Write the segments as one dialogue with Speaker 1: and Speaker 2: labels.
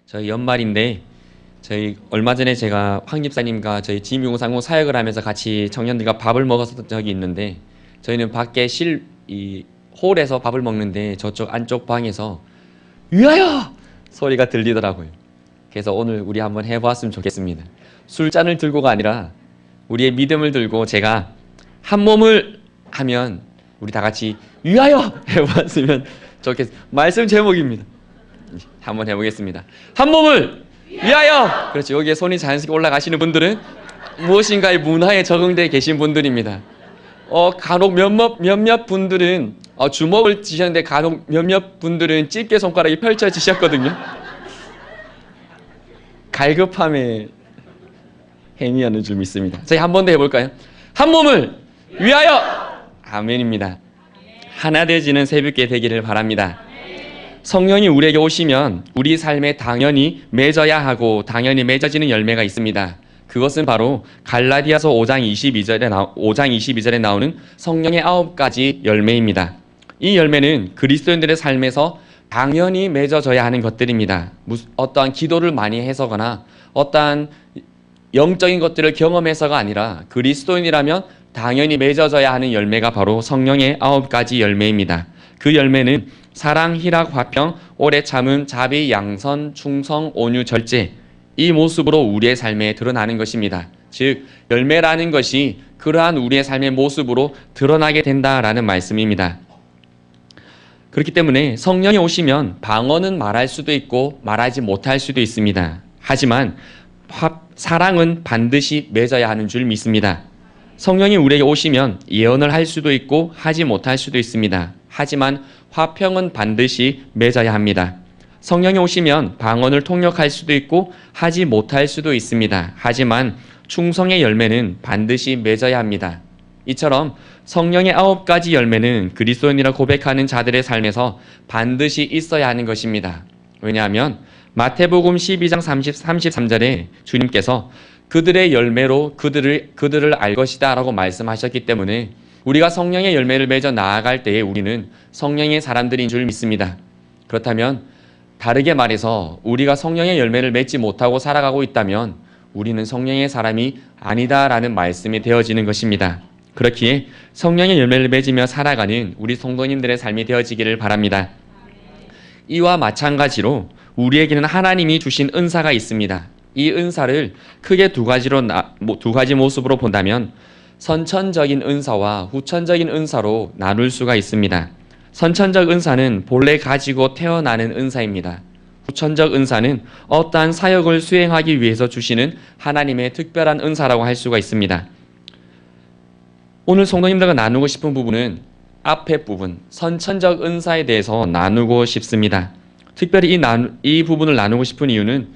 Speaker 1: 저희 연말인데 저희 얼마 전에 제가 황 집사님과 저희 지미공상공 사역을 하면서 같이 청년들과 밥을 먹었던 적이 있는데 저희는 밖에 이 홀에서 밥을 먹는데 저쪽 안쪽 방에서 위하여 소리가 들리더라고요. 그래서 오늘 우리 한번 해보았으면 좋겠습니다. 술잔을 들고가 아니라 우리의 믿음을 들고 제가 한 몸을 하면 우리 다 같이 위하여 해보았으면 좋겠습니다. 말씀 제목입니다. 한번 해보겠습니다. 한 몸을 위하여. 그렇죠. 여기에 손이 자연스럽게 올라가시는 분들은 무엇인가의 문화에 적응되어 계신 분들입니다. 간혹 몇몇 분들은 주먹을 쥐셨는데 간혹 몇몇 분들은 집게 손가락이 펼쳐지셨거든요. 갈급함에 행위하는 줄 믿습니다. 저희 한 번 더 해볼까요? 한 몸을 위하여. 아멘입니다. 하나 되어지는 새벽에 되기를 바랍니다. 성령이 우리에게 오시면 우리 삶에 당연히 맺어야 하고 당연히 맺어지는 열매가 있습니다. 그것은 바로 갈라디아서 5장 22절에 나오는 성령의 9가지 열매입니다. 이 열매는 그리스도인들의 삶에서 당연히 맺어져야 하는 것들입니다. 어떠한 기도를 많이 해서거나 어떠한 영적인 것들을 경험해서가 아니라 그리스도인이라면 당연히 맺어져야 하는 열매가 바로 성령의 9가지 열매입니다. 그 열매는 사랑, 희락, 화평, 오래 참음, 자비, 양선, 충성, 온유, 절제, 이 모습으로 우리의 삶에 드러나는 것입니다. 즉 열매라는 것이 그러한 우리의 삶의 모습으로 드러나게 된다라는 말씀입니다. 그렇기 때문에 성령이 오시면 방언은 말할 수도 있고 말하지 못할 수도 있습니다. 하지만 사랑은 반드시 맺어야 하는 줄 믿습니다. 성령이 우리에게 오시면 예언을 할 수도 있고 하지 못할 수도 있습니다. 하지만 화평은 반드시 맺어야 합니다. 성령이 오시면 방언을 통역할 수도 있고 하지 못할 수도 있습니다. 하지만 충성의 열매는 반드시 맺어야 합니다. 이처럼 성령의 9가지 열매는 그리스도인이라 고백하는 자들의 삶에서 반드시 있어야 하는 것입니다. 왜냐하면 마태복음 12장 33절에 주님께서 그들의 열매로 그들을 알 것이다 라고 말씀하셨기 때문에 우리가 성령의 열매를 맺어 나아갈 때에 우리는 성령의 사람들인 줄 믿습니다. 그렇다면 다르게 말해서 우리가 성령의 열매를 맺지 못하고 살아가고 있다면 우리는 성령의 사람이 아니다라는 말씀이 되어지는 것입니다. 그렇기에 성령의 열매를 맺으며 살아가는 우리 성도님들의 삶이 되어지기를 바랍니다. 이와 마찬가지로 우리에게는 하나님이 주신 은사가 있습니다. 이 은사를 크게 두 가지 모습으로 본다면 선천적인 은사와 후천적인 은사로 나눌 수가 있습니다. 선천적 은사는 본래 가지고 태어나는 은사입니다. 후천적 은사는 어떠한 사역을 수행하기 위해서 주시는 하나님의 특별한 은사라고 할 수가 있습니다. 오늘 성도님들과 나누고 싶은 부분은 앞에 부분, 선천적 은사에 대해서 나누고 싶습니다. 특별히 이 부분을 나누고 싶은 이유는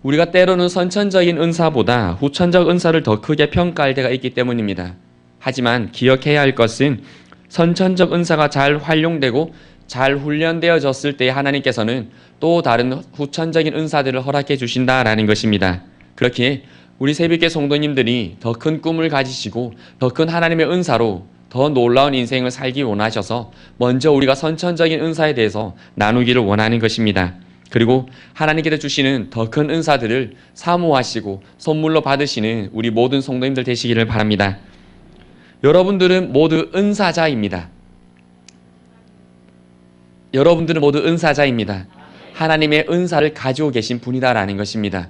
Speaker 1: 우리가 때로는 선천적인 은사보다 후천적 은사를 더 크게 평가할 때가 있기 때문입니다. 하지만 기억해야 할 것은 선천적 은사가 잘 활용되고 잘 훈련되어졌을 때 하나님께서는 또 다른 후천적인 은사들을 허락해 주신다라는 것입니다. 그렇기에 우리 새벽의 성도님들이 더 큰 꿈을 가지시고 더 큰 하나님의 은사로 더 놀라운 인생을 살기 원하셔서 먼저 우리가 선천적인 은사에 대해서 나누기를 원하는 것입니다. 그리고 하나님께서 주시는 더 큰 은사들을 사모하시고 선물로 받으시는 우리 모든 성도님들 되시기를 바랍니다. 여러분들은 모두 은사자입니다. 여러분들은 모두 은사자입니다. 하나님의 은사를 가지고 계신 분이다라는 것입니다.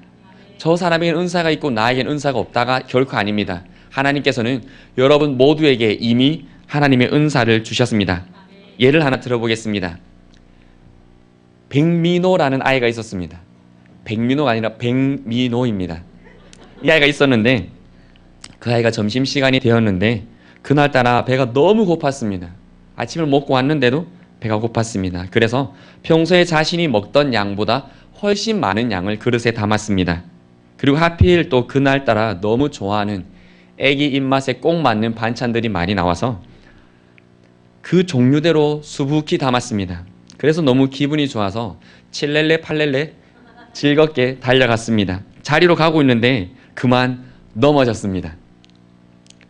Speaker 1: 저 사람에게는 은사가 있고 나에게는 은사가 없다가 결코 아닙니다. 하나님께서는 여러분 모두에게 이미 하나님의 은사를 주셨습니다. 예를 하나 들어보겠습니다. 백민호라는 아이가 있었습니다. 백민호가 아니라 백미노입니다. 이 아이가 있었는데 그 아이가 점심시간이 되었는데 그날따라 배가 너무 고팠습니다. 아침을 먹고 왔는데도 배가 고팠습니다. 그래서 평소에 자신이 먹던 양보다 훨씬 많은 양을 그릇에 담았습니다. 그리고 하필 또 그날따라 너무 좋아하는 애기 입맛에 꼭 맞는 반찬들이 많이 나와서 그 종류대로 수북히 담았습니다. 그래서 너무 기분이 좋아서 7렐레 8렐레 즐겁게 달려갔습니다. 자리로 가고 있는데 그만 넘어졌습니다.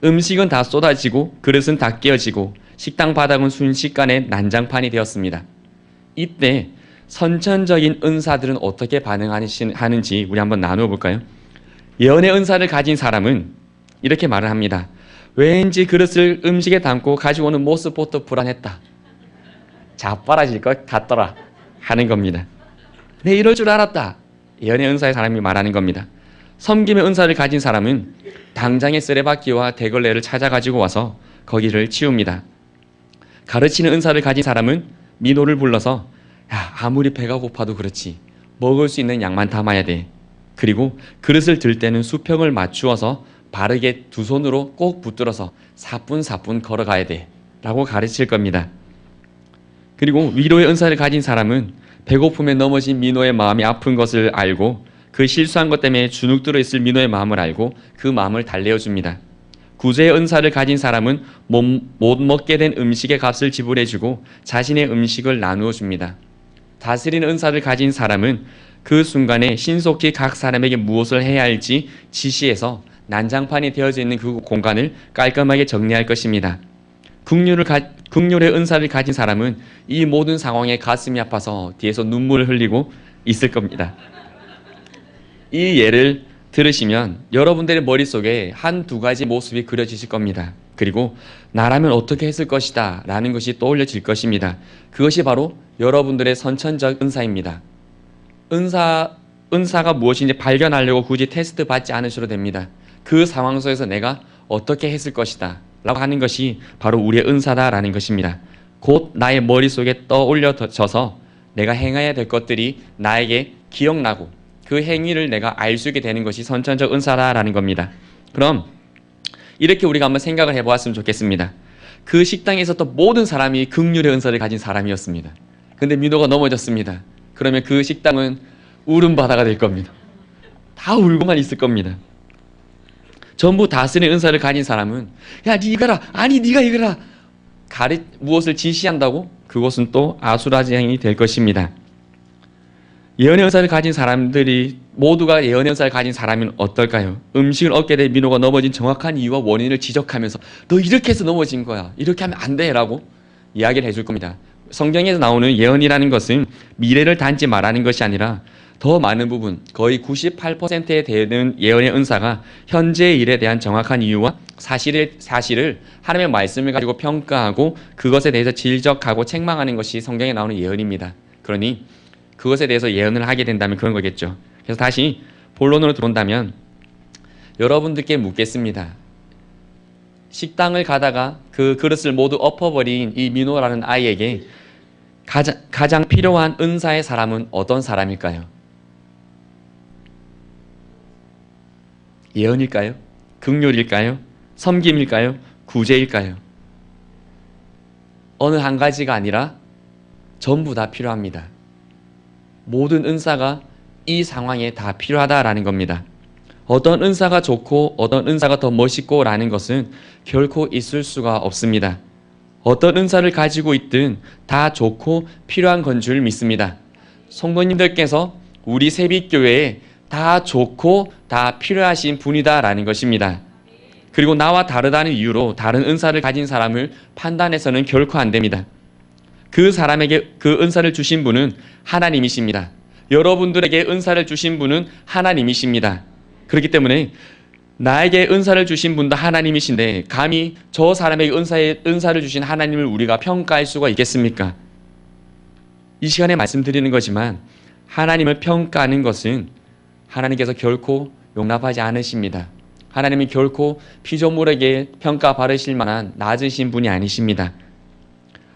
Speaker 1: 음식은 다 쏟아지고 그릇은 다 깨어지고 식당 바닥은 순식간에 난장판이 되었습니다. 이때 선천적인 은사들은 어떻게 반응하는지 우리 한번 나누어 볼까요? 예언의 은사를 가진 사람은 이렇게 말을 합니다. 왠지 그릇을 음식에 담고 가지고 오는 모습부터 불안했다. 자빠라질 것 같더라 하는 겁니다. 내 이럴 줄 알았다. 예언의 은사의 사람이 말하는 겁니다. 섬김의 은사를 가진 사람은 당장의 쓰레받기와 대걸레를 찾아가지고 와서 거기를 치웁니다. 가르치는 은사를 가진 사람은 민호를 불러서 야, 아무리 배가 고파도 그렇지 먹을 수 있는 양만 담아야 돼. 그리고 그릇을 들 때는 수평을 맞추어서 바르게 두 손으로 꼭 붙들어서 사뿐사뿐 걸어가야 돼 라고 가르칠 겁니다. 그리고 위로의 은사를 가진 사람은 배고픔에 넘어진 민호의 마음이 아픈 것을 알고 그 실수한 것 때문에 주눅들어 있을 민호의 마음을 알고 그 마음을 달래어줍니다. 구제의 은사를 가진 사람은 못 먹게 된 음식의 값을 지불해주고 자신의 음식을 나누어 줍니다. 다스리는 은사를 가진 사람은 그 순간에 신속히 각 사람에게 무엇을 해야 할지 지시해서 난장판이 되어져 있는 그 공간을 깔끔하게 정리할 것입니다. 국률의 은사를 가진 사람은 이 모든 상황에 가슴이 아파서 뒤에서 눈물을 흘리고 있을 겁니다. 이 예를 들으시면 여러분들의 머릿속에 한두 가지 모습이 그려지실 겁니다. 그리고 나라면 어떻게 했을 것이다 라는 것이 떠올려질 것입니다. 그것이 바로 여러분들의 선천적 은사입니다. 은사가 무엇인지 발견하려고 굳이 테스트 받지 않으셔도 됩니다. 그 상황 속에서 내가 어떻게 했을 것이다 라고 하는 것이 바로 우리의 은사다라는 것입니다. 곧 나의 머릿속에 떠올려져서 내가 행해야 될 것들이 나에게 기억나고 그 행위를 내가 알 수 있게 되는 것이 선천적 은사다라는 겁니다. 그럼 이렇게 우리가 한번 생각을 해보았으면 좋겠습니다. 그 식당에 있었던 모든 사람이 긍휼의 은사를 가진 사람이었습니다. 근데 민호가 넘어졌습니다. 그러면 그 식당은 울음바다가 될 겁니다. 다 울고만 있을 겁니다. 전부 다스리는 은사를 가진 사람은 야, 니 이거라, 아니 니가 이거라 무엇을 지시한다고? 그것은 또 아수라장이 될 것입니다. 예언의 은사를 가진 사람들이 모두가 예언의 은사를 가진 사람은 어떨까요? 음식을 얻게 된 민호가 넘어진 정확한 이유와 원인을 지적하면서 너 이렇게 해서 넘어진 거야, 이렇게 하면 안 돼 라고 이야기를 해줄 겁니다. 성경에서 나오는 예언이라는 것은 미래를 단지 말하는 것이 아니라 더 많은 부분, 거의 98%에 되는 예언의 은사가 현재의 일에 대한 정확한 이유와 사실을 하나님의 말씀을 가지고 평가하고 그것에 대해서 질적하고 책망하는 것이 성경에 나오는 예언입니다. 그러니 그것에 대해서 예언을 하게 된다면 그런 거겠죠. 그래서 다시 본론으로 들어온다면 여러분들께 묻겠습니다. 식당을 가다가 그 그릇을 모두 엎어버린 이 민호라는 아이에게 가장 필요한 은사의 사람은 어떤 사람일까요? 예언일까요? 긍휼일까요? 섬김일까요? 구제일까요? 어느 한 가지가 아니라 전부 다 필요합니다. 모든 은사가 이 상황에 다 필요하다라는 겁니다. 어떤 은사가 좋고 어떤 은사가 더 멋있고 라는 것은 결코 있을 수가 없습니다. 어떤 은사를 가지고 있든 다 좋고 필요한 건 줄 믿습니다. 성도님들께서 우리 새빛교회에 다 좋고 다 필요하신 분이다라는 것입니다. 그리고 나와 다르다는 이유로 다른 은사를 가진 사람을 판단해서는 결코 안 됩니다. 그 사람에게 그 은사를 주신 분은 하나님이십니다. 여러분들에게 은사를 주신 분은 하나님이십니다. 그렇기 때문에 나에게 은사를 주신 분도 하나님이신데 감히 저 사람에게 은사를 주신 하나님을 우리가 평가할 수가 있겠습니까? 이 시간에 말씀드리는 거지만 하나님을 평가하는 것은 하나님께서 결코 용납하지 않으십니다. 하나님이 결코 피조물에게 평가 받으실 만한 낮으신 분이 아니십니다.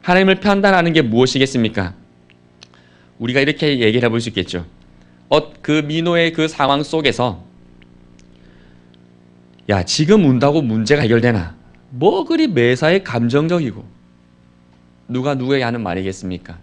Speaker 1: 하나님을 판단하는 게 무엇이겠습니까? 우리가 이렇게 얘기를 해볼 수 있겠죠. 그 민호의 그 상황 속에서 야, 지금 운다고 문제가 해결되나? 뭐 그리 매사에 감정적이고 누가 누구에게 하는 말이겠습니까?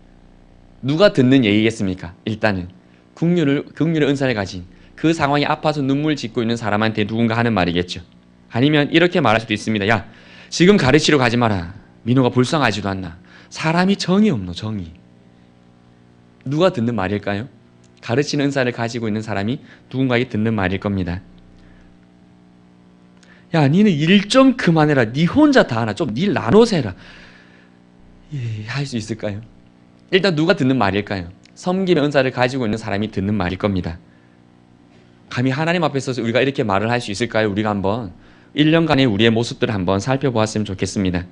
Speaker 1: 누가 듣는 얘기겠습니까? 일단은 긍휼의 은사를 가진 그 상황이 아파서 눈물 짓고 있는 사람한테 누군가 하는 말이겠죠. 아니면 이렇게 말할 수도 있습니다. 야, 지금 가르치러 가지 마라. 민호가 불쌍하지도 않나. 사람이 정이 없노, 정이. 누가 듣는 말일까요? 가르치는 은사를 가지고 있는 사람이 누군가에게 듣는 말일 겁니다. 야, 니는 일 좀 그만해라. 니 혼자 다 하나. 좀 일 나눠서 해라. 할 수 있을까요? 일단 누가 듣는 말일까요? 섬김의 은사를 가지고 있는 사람이 듣는 말일 겁니다. 감히 하나님 앞에서 우리가 이렇게 말을 할 수 있을까요? 우리가 한번 1년간의 우리의 모습들을 한번 살펴보았으면 좋겠습니다.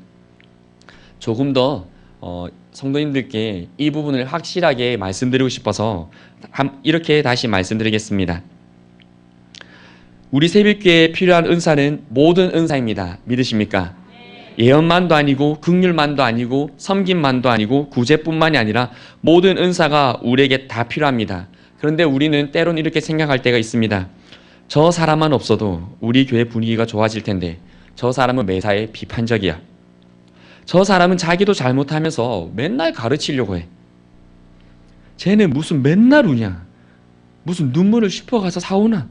Speaker 1: 조금 더 성도님들께 이 부분을 확실하게 말씀드리고 싶어서 이렇게 다시 말씀드리겠습니다. 우리 새벽교회에 필요한 은사는 모든 은사입니다. 믿으십니까? 예언만도 아니고 긍휼만도 아니고 섬김만도 아니고 구제뿐만이 아니라 모든 은사가 우리에게 다 필요합니다. 그런데 우리는 때론 이렇게 생각할 때가 있습니다. 저 사람만 없어도 우리 교회 분위기가 좋아질 텐데 저 사람은 매사에 비판적이야. 저 사람은 자기도 잘못하면서 맨날 가르치려고 해. 쟤는 무슨 맨날 우냐. 무슨 눈물을 슈퍼가서 사오나.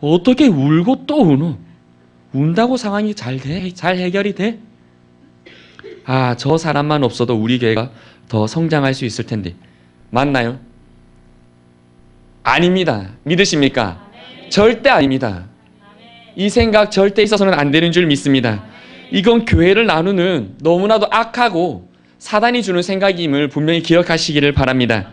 Speaker 1: 어떻게 울고 또 우노. 운다고 상황이 잘 돼? 잘 해결이 돼? 아, 저 사람만 없어도 우리 교회가 더 성장할 수 있을 텐데. 맞나요? 아닙니다. 믿으십니까? 절대 아닙니다. 이 생각 절대 있어서는 안 되는 줄 믿습니다. 이건 교회를 나누는 너무나도 악하고 사단이 주는 생각임을 분명히 기억하시기를 바랍니다.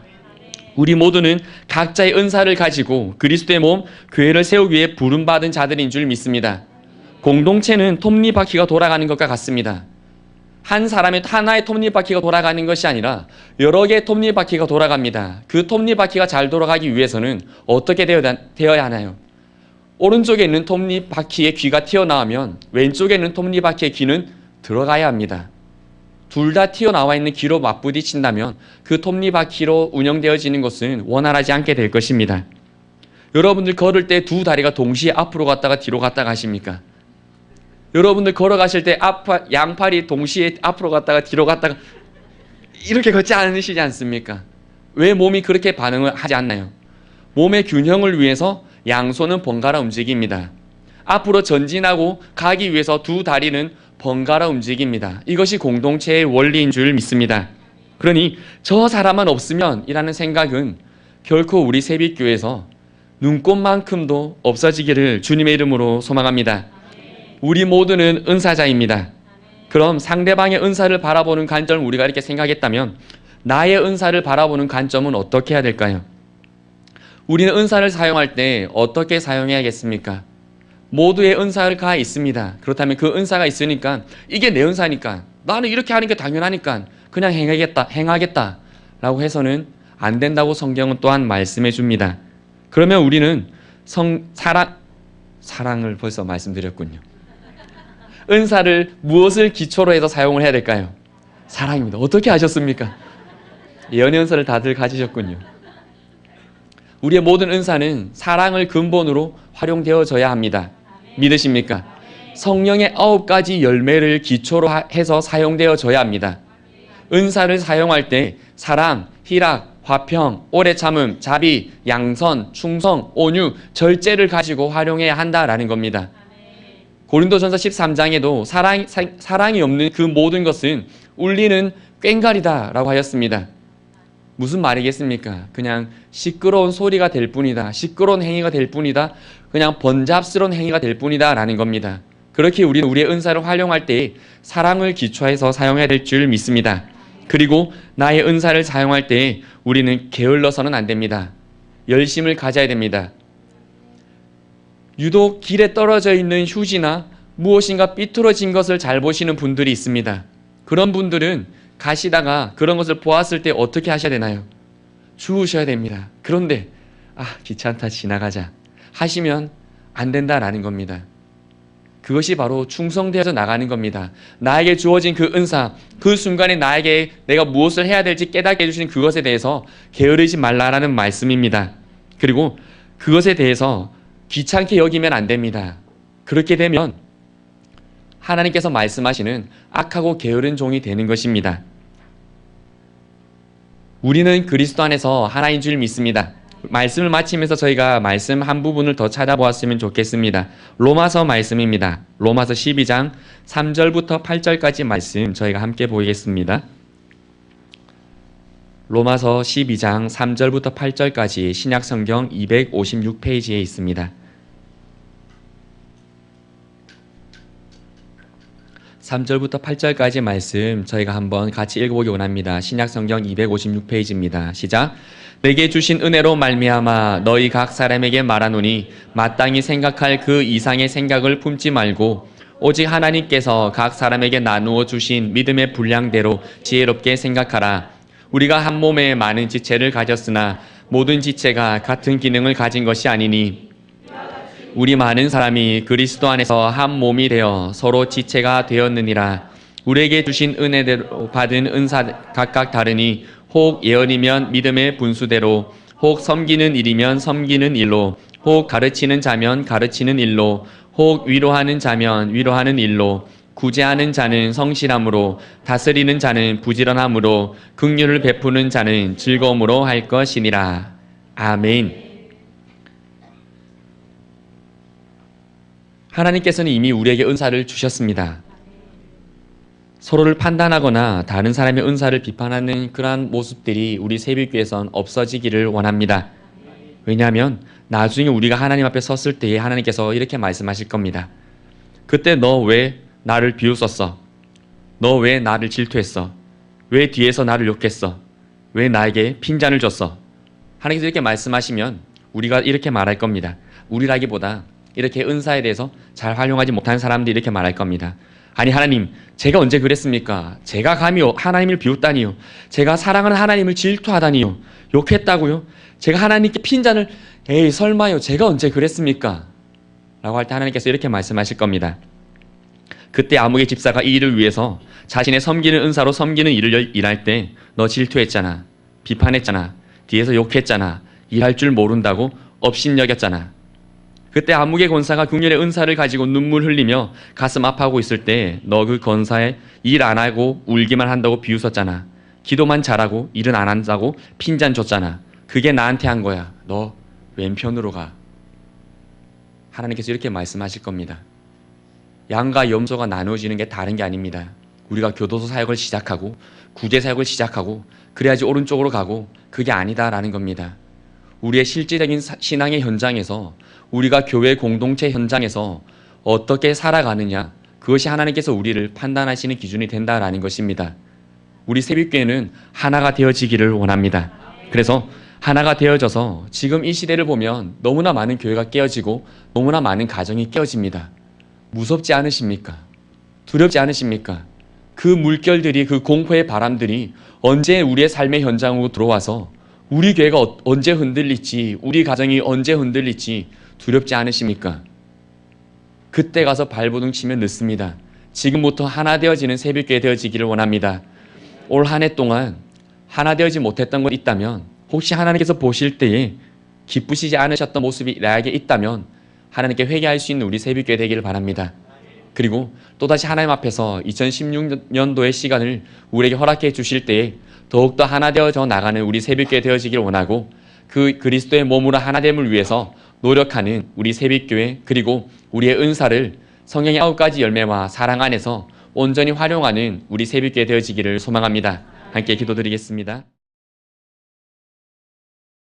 Speaker 1: 우리 모두는 각자의 은사를 가지고 그리스도의 몸, 교회를 세우기 위해 부름받은 자들인 줄 믿습니다. 공동체는 톱니바퀴가 돌아가는 것과 같습니다. 한 사람의 하나의 톱니바퀴가 돌아가는 것이 아니라 여러 개의 톱니바퀴가 돌아갑니다. 그 톱니바퀴가 잘 돌아가기 위해서는 어떻게 되어야 하나요? 오른쪽에 있는 톱니바퀴의 귀가 튀어나오면 왼쪽에 있는 톱니바퀴의 귀는 들어가야 합니다. 둘 다 튀어나와 있는 귀로 맞부딪힌다면 그 톱니바퀴로 운영되어지는 것은 원활하지 않게 될 것입니다. 여러분들 걸을 때 두 다리가 동시에 앞으로 갔다가 뒤로 갔다가 하십니까? 여러분들 걸어가실 때 양팔이 동시에 앞으로 갔다가 뒤로 갔다가 이렇게 걷지 않으시지 않습니까? 왜 몸이 그렇게 반응을 하지 않나요? 몸의 균형을 위해서 양손은 번갈아 움직입니다. 앞으로 전진하고 가기 위해서 두 다리는 번갈아 움직입니다. 이것이 공동체의 원리인 줄 믿습니다. 그러니 저 사람만 없으면 이라는 생각은 결코 우리 새빛교회에서 눈꽃만큼도 없어지기를 주님의 이름으로 소망합니다. 우리 모두는 은사자입니다. 그럼 상대방의 은사를 바라보는 관점을 우리가 이렇게 생각했다면 나의 은사를 바라보는 관점은 어떻게 해야 될까요? 우리는 은사를 사용할 때 어떻게 사용해야겠습니까? 모두의 은사가 있습니다. 그렇다면 그 은사가 있으니까 이게 내 은사니까 나는 이렇게 하는 게 당연하니까 그냥 행하겠다 라고 해서는 안 된다고 성경은 또한 말씀해 줍니다. 그러면 우리는 사랑을 벌써 말씀드렸군요. 은사를 무엇을 기초로 해서 사용을 해야 될까요? 사랑입니다. 어떻게 아셨습니까? 연애 은사를 다들 가지셨군요. 우리의 모든 은사는 사랑을 근본으로 활용되어져야 합니다. 믿으십니까? 성령의 9가지 열매를 기초로 해서 사용되어져야 합니다. 은사를 사용할 때 사랑, 희락, 화평, 오래 참음, 자비, 양선, 충성, 온유, 절제를 가지고 활용해야 한다라는 겁니다. 고린도전서 13장에도 사랑이 없는 그 모든 것은 울리는 꽹과리다라고 하였습니다. 무슨 말이겠습니까? 그냥 시끄러운 소리가 될 뿐이다. 시끄러운 행위가 될 뿐이다. 그냥 번잡스러운 행위가 될 뿐이다 라는 겁니다. 그렇게 우리는 우리의 은사를 활용할 때 사랑을 기초해서 사용해야 될 줄 믿습니다. 그리고 나의 은사를 사용할 때 우리는 게을러서는 안 됩니다. 열심을 가져야 됩니다. 유독 길에 떨어져 있는 휴지나 무엇인가 삐뚤어진 것을 잘 보시는 분들이 있습니다. 그런 분들은 가시다가 그런 것을 보았을 때 어떻게 하셔야 되나요? 주우셔야 됩니다. 그런데 귀찮다 지나가자 하시면 안 된다라는 겁니다. 그것이 바로 충성되어져 나가는 겁니다. 나에게 주어진 그 은사, 그 순간에 나에게 내가 무엇을 해야 될지 깨닫게 해주시는 그것에 대해서 게으르지 말라라는 말씀입니다. 그리고 그것에 대해서 귀찮게 여기면 안 됩니다. 그렇게 되면 하나님께서 말씀하시는 악하고 게으른 종이 되는 것입니다. 우리는 그리스도 안에서 하나인 줄 믿습니다. 말씀을 마치면서 저희가 말씀 한 부분을 더 찾아보았으면 좋겠습니다. 로마서 말씀입니다. 로마서 12장 3절부터 8절까지 말씀 저희가 함께 보겠습니다. 로마서 12장 3절부터 8절까지 신약성경 256페이지에 있습니다. 3절부터 8절까지 말씀 저희가 한번 같이 읽어보기 원합니다. 신약성경 256페이지입니다. 시작! 내게 주신 은혜로 말미암아 너희 각 사람에게 말하노니 마땅히 생각할 그 이상의 생각을 품지 말고 오직 하나님께서 각 사람에게 나누어 주신 믿음의 분량대로 지혜롭게 생각하라. 우리가 한 몸에 많은 지체를 가졌으나 모든 지체가 같은 기능을 가진 것이 아니니 우리 많은 사람이 그리스도 안에서 한 몸이 되어 서로 지체가 되었느니라. 우리에게 주신 은혜대로 받은 은사 각각 다르니 혹 예언이면 믿음의 분수대로, 혹 섬기는 일이면 섬기는 일로, 혹 가르치는 자면 가르치는 일로, 혹 위로하는 자면 위로하는 일로, 구제하는 자는 성실함으로, 다스리는 자는 부지런함으로, 긍휼을 베푸는 자는 즐거움으로 할 것이니라. 아멘. 하나님께서는 이미 우리에게 은사를 주셨습니다. 서로를 판단하거나 다른 사람의 은사를 비판하는 그러한 모습들이 우리 새벽교회에선 없어지기를 원합니다. 왜냐하면 나중에 우리가 하나님 앞에 섰을 때에 하나님께서 이렇게 말씀하실 겁니다. 그때 너 왜 나를 비웃었어? 너 왜 나를 질투했어? 왜 뒤에서 나를 욕했어? 왜 나에게 핀잔을 줬어? 하나님께서 이렇게 말씀하시면 우리가 이렇게 말할 겁니다. 우리라기보다 이렇게 은사에 대해서 잘 활용하지 못한 사람들이 이렇게 말할 겁니다. 아니 하나님, 제가 언제 그랬습니까? 제가 감히 하나님을 비웃다니요? 제가 사랑하는 하나님을 질투하다니요? 욕했다고요? 제가 하나님께 핀잔을 에이 설마요? 제가 언제 그랬습니까? 라고 할 때 하나님께서 이렇게 말씀하실 겁니다. 그때 아무개 집사가 이 일을 위해서 자신의 섬기는 은사로 섬기는 일을 일할 때 너 질투했잖아. 비판했잖아. 뒤에서 욕했잖아. 일할 줄 모른다고 업신여겼잖아. 그때 아무개 권사가 긍휼의 은사를 가지고 눈물 흘리며 가슴 아파하고 있을 때 너 그 권사에 일 안 하고 울기만 한다고 비웃었잖아. 기도만 잘하고 일은 안 한다고 핀잔 줬잖아. 그게 나한테 한 거야. 너 왼편으로 가. 하나님께서 이렇게 말씀하실 겁니다. 양과 염소가 나누어지는 게 다른 게 아닙니다. 우리가 교도소 사역을 시작하고 구제 사역을 시작하고 그래야지 오른쪽으로 가고 그게 아니다라는 겁니다. 우리의 실질적인 신앙의 현장에서 우리가 교회 공동체 현장에서 어떻게 살아가느냐, 그것이 하나님께서 우리를 판단하시는 기준이 된다라는 것입니다. 우리 새벽교회는 하나가 되어지기를 원합니다. 그래서 하나가 되어져서 지금 이 시대를 보면 너무나 많은 교회가 깨어지고 너무나 많은 가정이 깨어집니다. 무섭지 않으십니까? 두렵지 않으십니까? 그 물결들이, 그 공포의 바람들이 언제 우리의 삶의 현장으로 들어와서 우리 교회가 언제 흔들릴지, 우리 가정이 언제 흔들릴지 두렵지 않으십니까? 그때 가서 발버둥 치면 늦습니다. 지금부터 하나 되어지는 새벽교회 되어지기를 원합니다. 올 한 해 동안 하나 되어지 못했던 것 있다면, 혹시 하나님께서 보실 때에 기쁘시지 않으셨던 모습이 나에게 있다면 하나님께 회개할 수 있는 우리 새벽교회 되기를 바랍니다. 그리고 또다시 하나님 앞에서 2016년도의 시간을 우리에게 허락해 주실 때에 더욱더 하나 되어져 나가는 우리 새벽교회 되어지길 원하고, 그 그리스도의 몸으로 하나됨을 위해서 노력하는 우리 새벽교회, 그리고 우리의 은사를 성령의 9가지 열매와 사랑 안에서 온전히 활용하는 우리 새벽교회 되어지기를 소망합니다. 함께 기도드리겠습니다.